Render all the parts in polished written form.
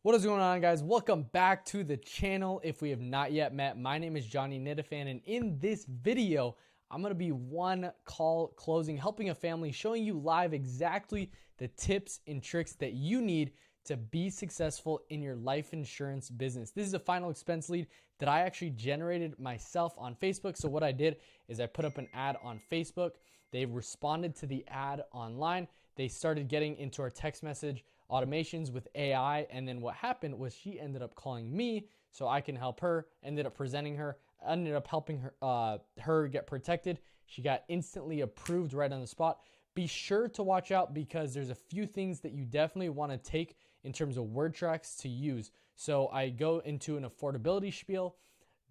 What is going on, guys? Welcome back to the channel. If we have not yet met, my name is Johnny Nitafan, and in this video, I'm going to be one call closing, helping a family, showing you live exactly the tips and tricks that you need to be successful in your life insurance business. This is a final expense lead that I actually generated myself on Facebook. So what I did is I put up an ad on Facebook. They responded to the ad online. They started getting into our text message automations with AI, and then what happened was she ended up calling me so I can help her, ended up presenting her, ended up helping her get protected. She got instantly approved right on the spot. Be sure to watch out because there's a few things that you definitely want to take in terms of word tracks to use. So I go into an affordability spiel.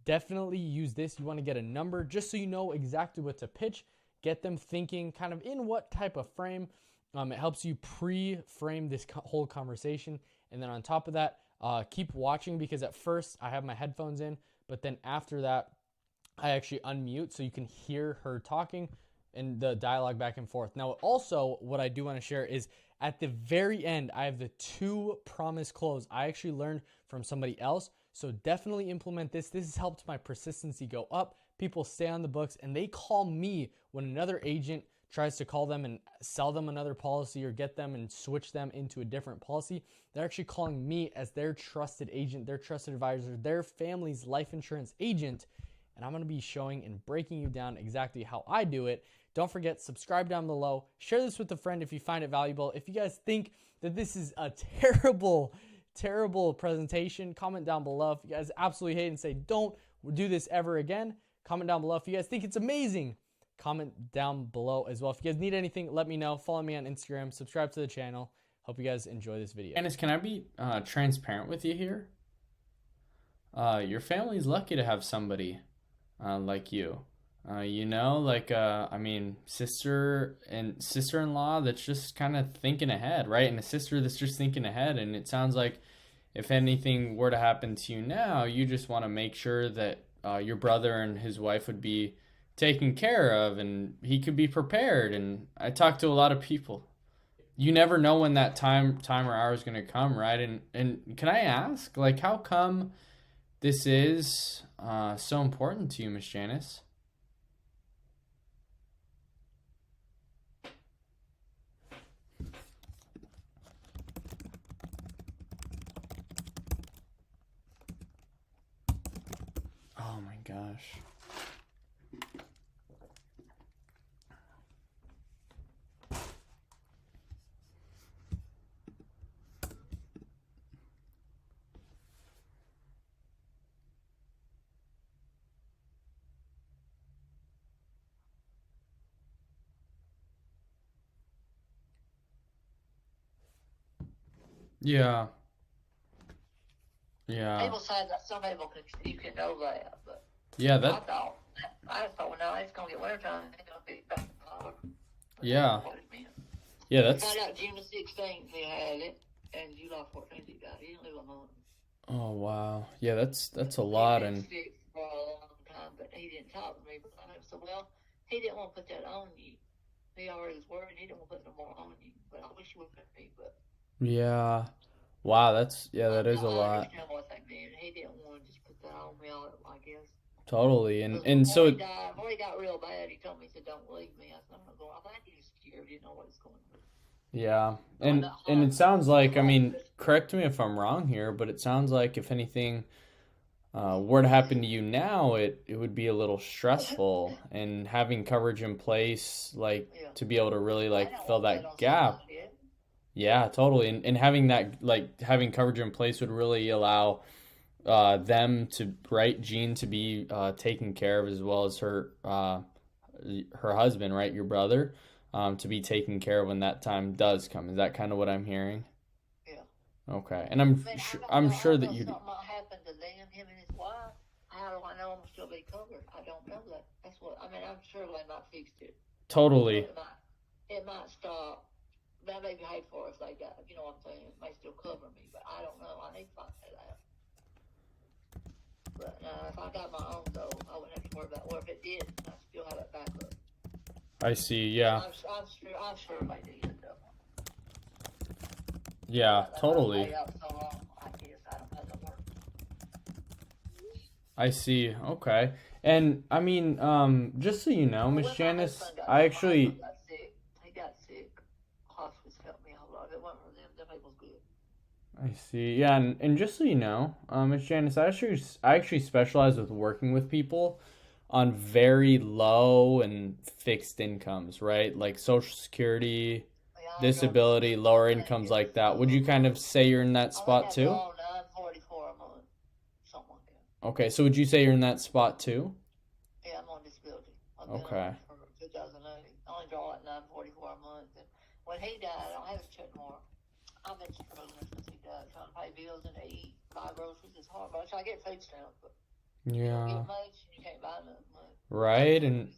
Definitely use this. You want to get a number just so you know exactly what to pitch. Get them thinking kind of in what type of frame. It helps you pre-frame this whole conversation. And then on top of that, keep watching because at first I have my headphones in, but then after that, I actually unmute so you can hear her talking and the dialogue back and forth. Now, also, what I do want to share is at the very end, I have the 2 promise close. I actually learned from somebody else, so definitely implement this. This has helped my persistency go up. People stay on the books, and they call me when another agent tries to call them and sell them another policy or get them and switch them into a different policy. They're actually calling me as their trusted agent, their trusted advisor, their family's life insurance agent. And I'm going to be showing and breaking you down exactly how I do it. Don't forget, subscribe down below. Share this with a friend if you find it valuable. If you guys think that this is a terrible presentation, comment down below. If you guys absolutely hate it and say, don't do this ever again, comment down below. If you guys think it's amazing, comment down below as well. If you guys need anything, let me know. Follow me on Instagram. Subscribe to the channel. Hope you guys enjoy this video. Janice, can I be transparent with you here? Your family's lucky to have somebody like you. I mean, sister-in-law that's just kind of thinking ahead, right? And a sister that's just thinking ahead. And it sounds like if anything were to happen to you now, you just want to make sure that your brother and his wife would be taken care of and he could be prepared. And I talk to a lot of people. You never know when that time or hour is going to come, right? And can I ask, like, how come this is so important to you, Miss Janice? Oh my gosh. Yeah. Yeah. People say that some people you can know that, but Yeah, I thought well, now it's gonna get wintertime, it's gonna be back in power. yeah. What it meant. Yeah, I that's found out June the 16th he had it, and July 14th he got it. He didn't live a month. oh wow. Yeah, that's a lot. He'd been And sick for a long time, but he didn't talk to me. But I said, well, he didn't want to put that on you. He already was worried. He didn't want to put no more on you. But I wish you would put me. But yeah. Wow, that is a I lot. understand what they meant. He didn't want to just put that on me, I guess. Totally. And Because and so before he got real bad, he told me, he said, don't leave me. I said, I'm not going. I think he was scared. He didn't know what was going on. yeah. Going And to and it home. sounds like, I mean, correct me if I'm wrong here, but it sounds like if anything were to happen to you now, it would be a little stressful, and having coverage in place, like Yeah. to be able to really I like don't fill want that that on gap. somebody else. Yeah, totally. And having that, like having coverage in place would really allow them to, right, Jean to be taken care of, as well as her husband, right, your brother, to be taken care of when that time does come. Is that kind of what I'm hearing? Yeah. Okay. And I mean, I I'm don't sure that know you something might happen to them, him and his wife. How do I know I'm gonna still be covered? I don't know that. That's what I mean. I'm sure they might fix it. totally. It might stop. That may be paid for if they got, you know what I'm saying? It may still cover me, but I don't know. I need to find that out. But if I got my own, though, I wouldn't have to worry about. Or if it did, I still have it backup. I see. Yeah. I'm sure they did. Though. Yeah, totally. Out so long, I guess. I see. Okay. And I mean, just so you know, Miss When my Janice, husband I my husband actually got sick, he got sick. Hospice helped me a whole lot. If it wasn't for them, them people's good. I see. Yeah, and just so you know, Miss Janice, I actually specialize with working with people on very low and fixed incomes, right? Like Social Security, Yeah, I ain't gonna disability, lower I ain't incomes getting like that. Would you kind of say you're in that I think spot I too? draw 944 a month, something like that. Okay, so would you say you're in that spot too? Yeah, I'm on disability. I've been on Okay. it for 2008. I only draw like 944 a month. And when he died, I don't have his check more. I've been struggling since he died, trying to pay bills and to eat, buy groceries. It's hard, but I try to get food stamps, but you don't Yeah. get much, and you can't buy nothing much. Right, I've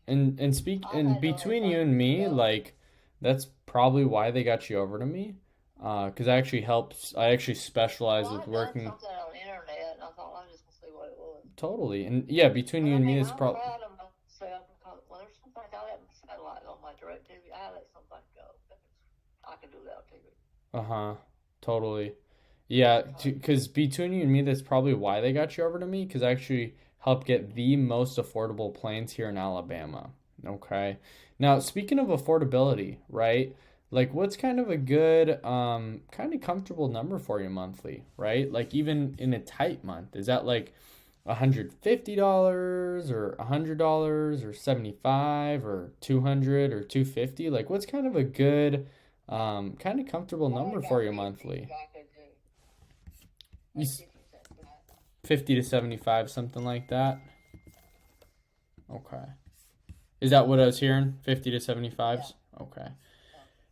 and had no between you and things to me, go. like that's probably why they got you over to me. 'Cause I actually specialize Well, with I done working something on the internet, and I thought I was just gonna see what it was. totally. And yeah, between But you I and me, mean, it's I'm probably proud of myself because well, there's some things I let satellite on my direct TV. I let some things go. I can do without TV. uh-huh, totally. Yeah, So, because between you and me, that's probably why they got you over to me, because I actually helped get the most affordable plans here in Alabama. Okay. Now, speaking of affordability, right? Like, what's kind of a good, kind of comfortable number for you monthly, right? Like, even in a tight month, is that like $150 or $100 or 75 or 200 or 250? Like, what's kind of a good, kind of comfortable I number for got you 50 monthly? I could do. You, Like 50 cents for that. 50 to 75, something like that. Okay. Is that what I was hearing? 50 to Yeah. 75s? Okay. Uh,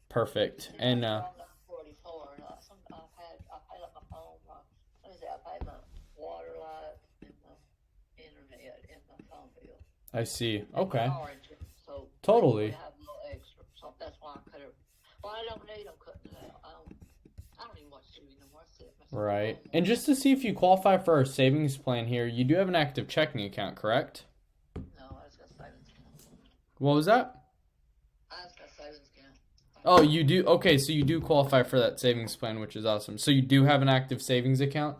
Perfect. See, And I'm drawing up 44. And I paid up my phone, what is that? I paid my water, light, and my internet, and my phone bill. I see. And my Okay. car insurance. So basically, Totally. I have a little extra. So that's why I cut it. Well, I don't need them cutting it out. I don't even watch TV no more. I sit myself at Right. home. And just to see if you qualify for our savings plan here, you do have an active checking account, correct? No, I just got savings account. What was that? I just got savings account. Oh, you do. Okay, so you do qualify for that savings plan, which is awesome. So you do have an active savings account?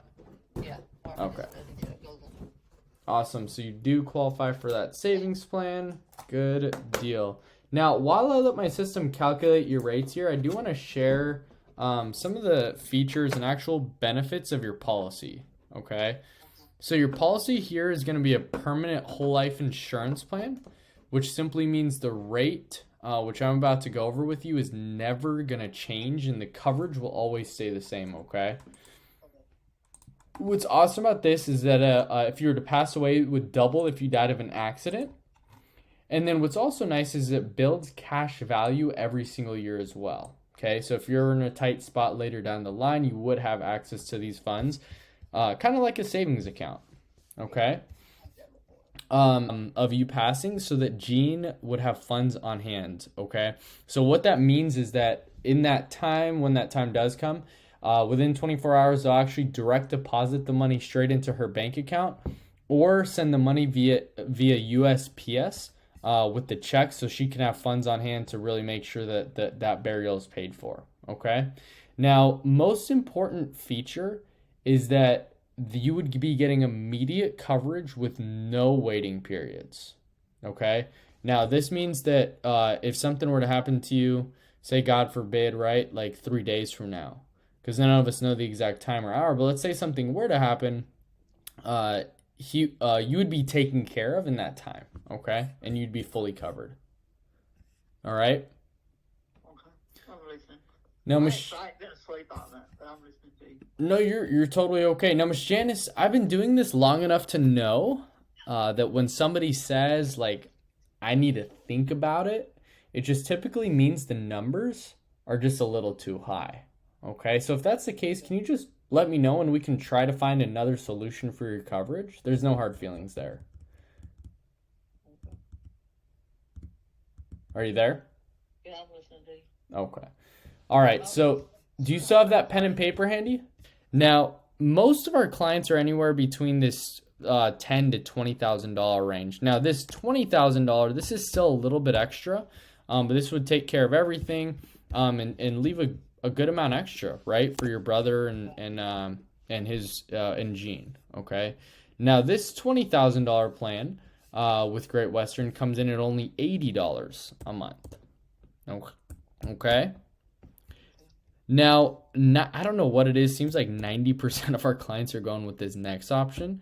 Yeah. Okay. It goes in. Awesome. So you do qualify for that savings plan. Good deal. Now, while I let my system calculate your rates here, I do want to share some of the features and actual benefits of your policy. Okay. So your policy here is going to be a permanent whole life insurance plan, which simply means the rate, which I'm about to go over with you, is never going to change and the coverage will always stay the same. Okay. What's awesome about this is that if you were to pass away, it would double if you died of an accident. And then what's also nice is it builds cash value every single year as well. Okay, so if you're in a tight spot later down the line, you would have access to these funds, kind of like a savings account. Okay, of you passing, so that Gene would have funds on hand. Okay, so what that means is that in that time, when that time does come, within 24 hours, they'll actually direct deposit the money straight into her bank account, or send the money via USPS with the check, so she can have funds on hand to really make sure that burial is paid for. Okay. Now, most important feature is that you would be getting immediate coverage with no waiting periods. Okay. Now, this means that if something were to happen to you, say God forbid, right, like 3 days from now, because none of us know the exact time or hour, but let's say something were to happen, you would be taken care of in that time, okay? And you'd be fully covered. All right? Okay. I'm listening. Now, I Miss, ain't been asleep all night, but I'm listening to you. no, you're totally okay. Now, Miss Janice, I've been doing this long enough to know that when somebody says like, I need to think about it, it just typically means the numbers are just a little too high. Okay, so if that's the case, can you just let me know and we can try to find another solution for your coverage? There's no hard feelings there. Are you there? Yeah, I'm listening to you. Okay. All right. So, do you still have that pen and paper handy? Now, most of our clients are anywhere between this $10,000 to $20,000 range. Now, this $20,000, this is still a little bit extra, but this would take care of everything, and leave a good amount extra, right, for your brother and his and Gene. Okay. Now, this $20,000 plan with Great Western comes in at only $80 a month. Okay. Now, I don't know what it is. Seems like 90% of our clients are going with this next option.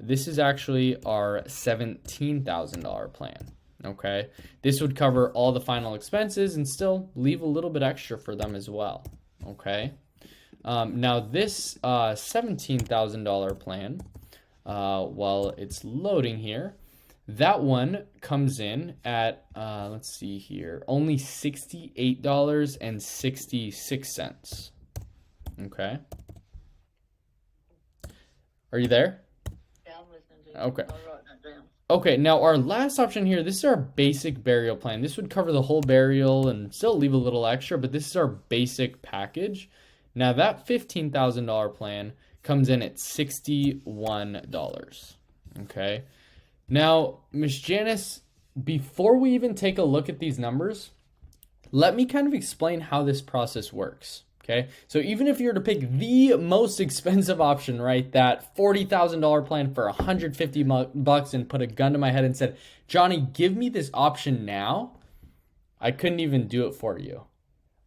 This is actually our $17,000 plan. Okay. This would cover all the final expenses and still leave a little bit extra for them as well. Okay. Now, this $17,000 plan, while it's loading here, that one comes in at, let's see here, only $68.66. Okay. Are you there? Yeah, I'm listening to you. Okay. I'm writing that down. Okay, now our last option here, this is our basic burial plan. This would cover the whole burial and still leave a little extra, but this is our basic package. Now that $15,000 plan comes in at $61. Okay. Now, Miss Janice, before we even take a look at these numbers, let me kind of explain how this process works. Okay, so even if you were to pick the most expensive option, right, that $40,000 plan for $150 and put a gun to my head and said, Johnny, give me this option now, I couldn't even do it for you.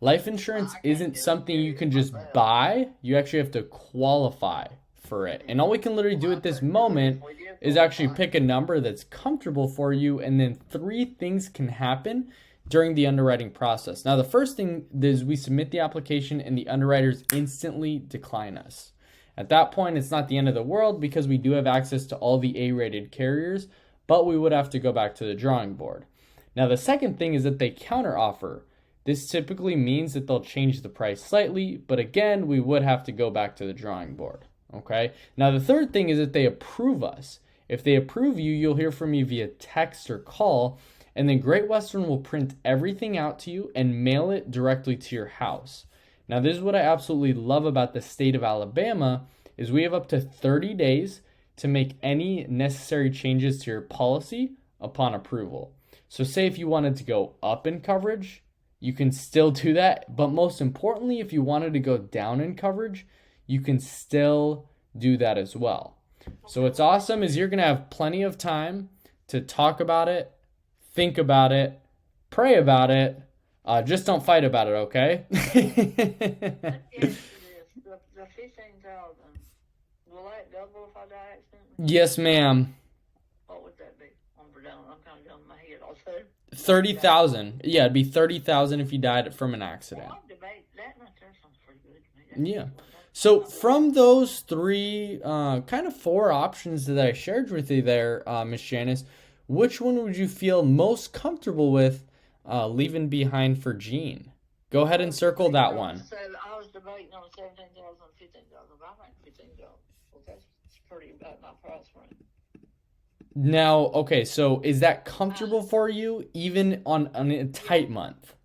Life insurance isn't something you can just buy. You actually have to qualify for it. And all we can literally do at this moment is actually pick a number that's comfortable for you, and then 3 things can happen during the underwriting process. Now, the first thing is we submit the application and the underwriters instantly decline us. At that point, it's not the end of the world because we do have access to all the A-rated carriers, but we would have to go back to the drawing board. Now, the second thing is that they counteroffer. This typically means that they'll change the price slightly, but again, we would have to go back to the drawing board. Okay. Now, the third thing is that they approve us. If they approve you, you'll hear from me via text or call, and then Great Western will print everything out to you and mail it directly to your house. Now, this is what I absolutely love about the state of Alabama is we have up to 30 days to make any necessary changes to your policy upon approval. So say if you wanted to go up in coverage, you can still do that. But most importantly, if you wanted to go down in coverage, you can still do that as well. So what's awesome is you're going to have plenty of time to talk about it, think about it, pray about it. Just don't fight about it, okay? Let me ask you this. The 15,000, will that double if I die accidentally? Yes, ma'am. What would that be? I'm kind of down in my head also. 30,000. Yeah, it'd be 30,000 if you died from an accident. Well, I'll debate that right there. Sounds pretty good to me. Yeah. So from those 3, kind of 4 options that I shared with you there, Miss Janice, which one would you feel most comfortable with leaving behind for Gene? Go ahead and circle that one. So I was debating on 17,000 and 15,000, but I think 15,000. Well, that's pretty about my price range. Now, okay, so is that comfortable for you even on a tight month?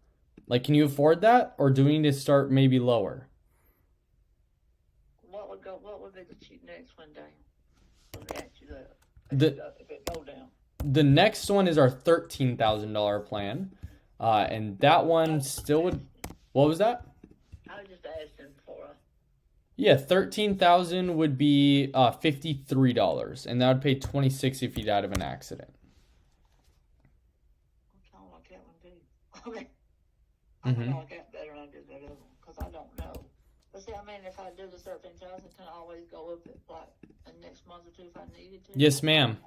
Like, can you afford that, or do we need to start maybe lower? What would be the next one down? Let me ask you that. If it go down. The next one is our $13,000 plan, and that one still would. What was that? I was just asking for Yeah, 13,000 would be $53, and that would pay $26 if you died of an accident. I kind of like that one too. I kind of like that better than I did that other one because I don't know. But see, I mean, if I do the 13,000, can I always go up it like the next month or 2 if I needed to? Yes, ma'am.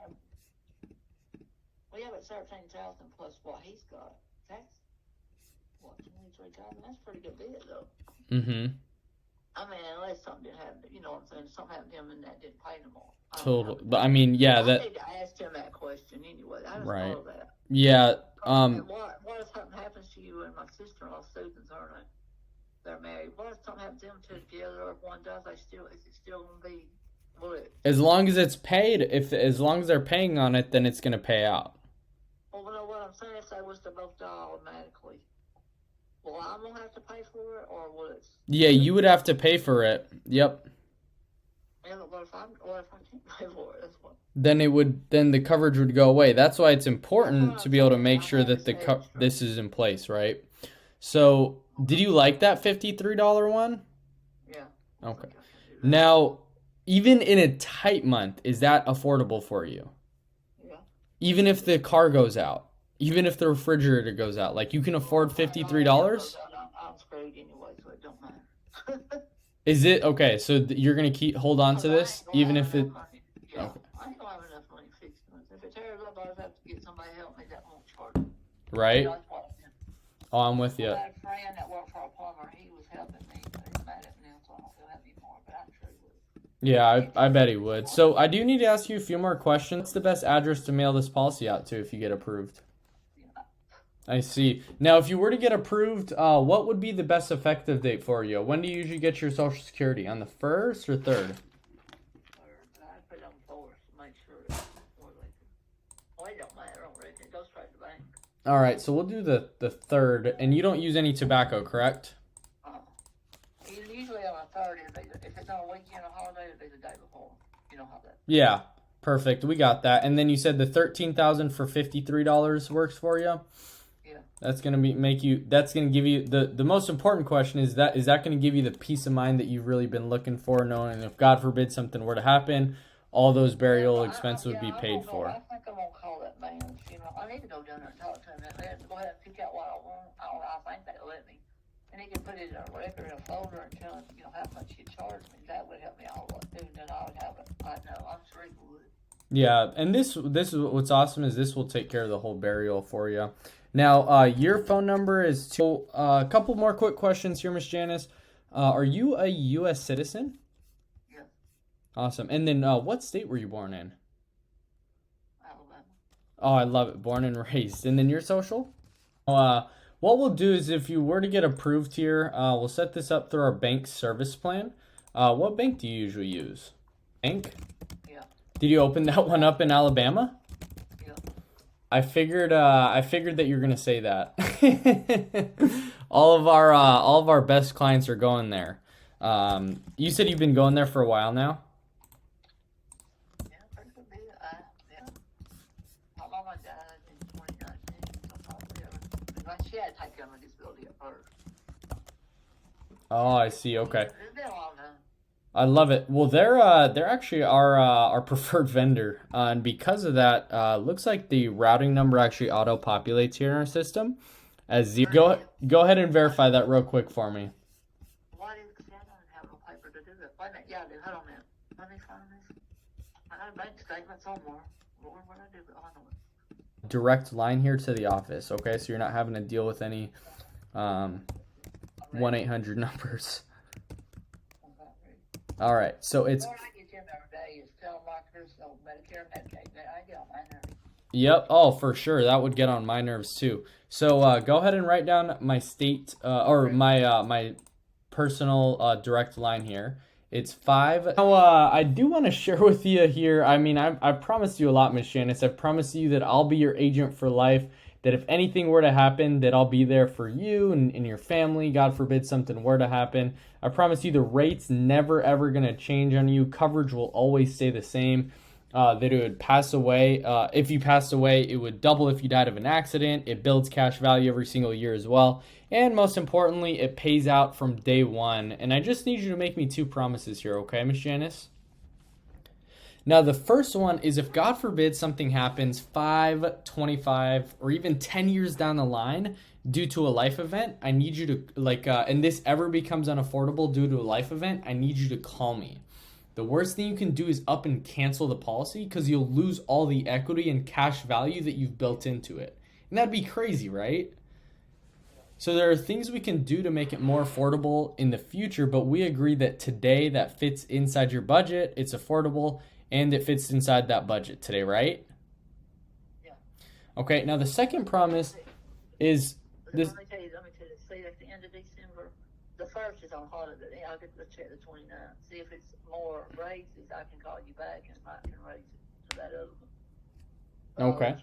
Well, yeah, but 13,000 plus what he's got. That's what 23,000. That's a pretty good bid though. Mm-hmm. I mean, unless something did happen, you know what I'm saying? Something happened to him and that didn't pay no more. Totally. But I mean, yeah, I that. need to ask him that question anyway. I just Right. thought of that. Yeah. What if something happens to you and my sister-in-law Susan's her name? They're married. What if something happens to them two together, or if one does, is it still gonna be? Will it? As long as it's paid, as long as they're paying on it, then it's gonna pay out. Well, you know what I'm saying? If they was to both die automatically, well, I'm gonna have to pay for it, or will it? Yeah, you would have to pay for it. Yep. Yeah, but what if I can't pay for it? That's what. Then the coverage would go away. That's why it's important to be able to make sure that this is in place, right? So, did you like that $53 one? Yeah. Okay. Now, Even in a tight month, is that affordable for you? Yeah. Even if the car goes out, even if the refrigerator goes out, like you can afford $53? I'm screwed anyway, so it don't matter. Is it okay? So you're gonna hold on to this, even if it. Yeah, Okay. I ain't gonna have enough money to fix it. If it tears up, I'll have to get somebody to help me that won't charge me. Right? That's what I mean. Oh, I'm with I you. had a friend that worked for a plumber. He was helping me, but he's mad at me, so I don't feel happy anymore. But I'm sure he would. Yeah, I bet he would. So I do need to ask you a few more questions. What's the best address to mail this policy out to if you get approved? Yeah. I see. Now, if you were to get approved, what would be the best effective date for you? When do you usually get your Social Security? On the 1st or 3rd? But I put it on force to make sure it's more like it. Well, it don't matter. I don't reckon it goes straight to the bank. All right, so we'll do the 3rd. And you don't use any tobacco, correct? Usually on a 30th, if it's on a weekend or holiday, it'll be the day before. You know how that. Yeah, perfect. We got that. And then you said the $13,000 for $53 works for you? Yeah. That's gonna give you the most important question is that gonna give you the peace of mind that you've really been looking for, knowing if God forbid something were to happen, all those burial expenses would be paid for. I think I'm gonna call that man. You know, I need to go down there and talk to him. Go ahead and pick out what I want. I think they'll let me. And he can put it in a record in a folder and tell him, how much he charged me. That would help me out a lot too. Then I would have it. I know. I'm sure he would. Yeah, and this is what's awesome is this will take care of the whole burial for you. Now, your phone number is a couple more quick questions here, Miss Janice. Are you a U.S. citizen? Yeah. Awesome. And then what state were you born in? Alabama. Oh, I love it. Born and raised. And then your social? What we'll do is if you were to get approved here, we'll set this up through our bank service plan. What bank do you usually use? Bank? Yeah. Did you open that one up in Alabama? Yeah. I figured that you're gonna say that. all of our best clients are going there. You said you've been going there for a while now? Yeah, pretty good bit. Yeah. My mama died in 2019, so probably she had to take care of my disability at first. Oh, I see. Okay. It's been a long time. I love it. Well, they're actually our preferred vendor, and because of that, looks like the routing number actually auto populates here in our system as zero. Go ahead and verify that real quick for me. Why did I don't have no paper to do that? Wait a minute. Yeah, I do. Hold on a minute. Let me find this. I got a bank statement somewhere. Lord, what I do? Oh, I know it. Direct line here to the office. Okay, so you're not having to deal with any 1-800 numbers. All right, so it's. What I get them every day is telemarketers, so Medicare, Medicaid. I get on my nerves. Yep. Oh, for sure. That would get on my nerves too. So go ahead and write down my state or my personal direct line here. It's 5. Now, I do want to share with you here. I mean, I promised you a lot, Miss Janice. I promised you that I'll be your agent for life. That if anything were to happen, that I'll be there for you and your family. God forbid something were to happen. I promise you the rate's never, ever going to change on you. Coverage will always stay the same. That it would pass away. If you passed away, it would double if you died of an accident. It builds cash value every single year as well. And most importantly, it pays out from day one. And I just need you to make me 2 promises here, okay, Miss Janice? Now, the first one is if God forbid something happens 5, 25, or even 10 years down the line due to a life event, I need you to, and this ever becomes unaffordable due to a life event, I need you to call me. The worst thing you can do is up and cancel the policy because you'll lose all the equity and cash value that you've built into it. And that'd be crazy, right? So there are things we can do to make it more affordable in the future, but we agree that today that fits inside your budget, it's affordable, and it fits inside that budget today, right? Yeah. Okay, now the second promise is this. Let me tell you, see, at the end of December, the 1st is on holiday. I'll get the check the 29th. See if it's more raises, I can call you back and I can raise it to that other one. Okay.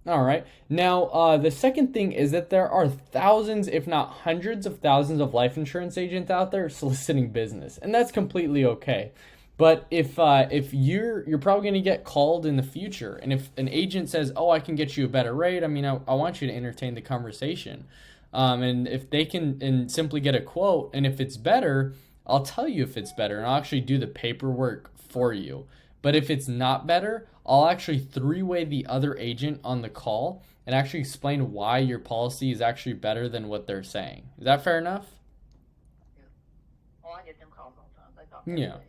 All right. Now, the second thing is that there are thousands, if not hundreds of thousands of life insurance agents out there soliciting business, and that's completely okay. But if you're probably going to get called in the future, and if an agent says, "Oh, I can get you a better rate," I mean, I want you to entertain the conversation, and if they can and simply get a quote, and if it's better, I'll tell you if it's better, and I'll actually do the paperwork for you. But if it's not better, I'll actually three-way the other agent on the call and actually explain why your policy is actually better than what they're saying. Is that fair enough? Yeah. Well, I get them calls all the time. They talk Yeah. to me.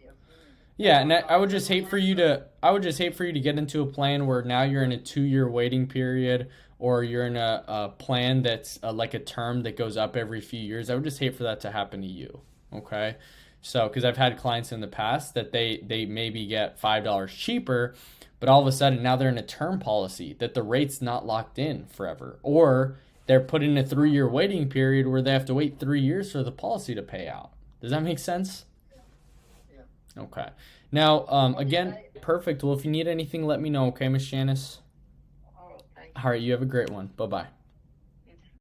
Yeah, and I would just hate for you to get into a plan where now you're in a 2-year waiting period, or you're in a plan that's like a term that goes up every few years. I would just hate for that to happen to you. Okay, so because I've had clients in the past that they maybe get $5 cheaper, but all of a sudden now they're in a term policy that the rate's not locked in forever, or they're put in a 3-year waiting period where they have to wait 3 years for the policy to pay out. Does that make sense? Yeah. Okay. Now, again, perfect. Well, if you need anything, let me know, okay, Miss Janice? All right, thank you. All right, you have a great one. Bye-bye.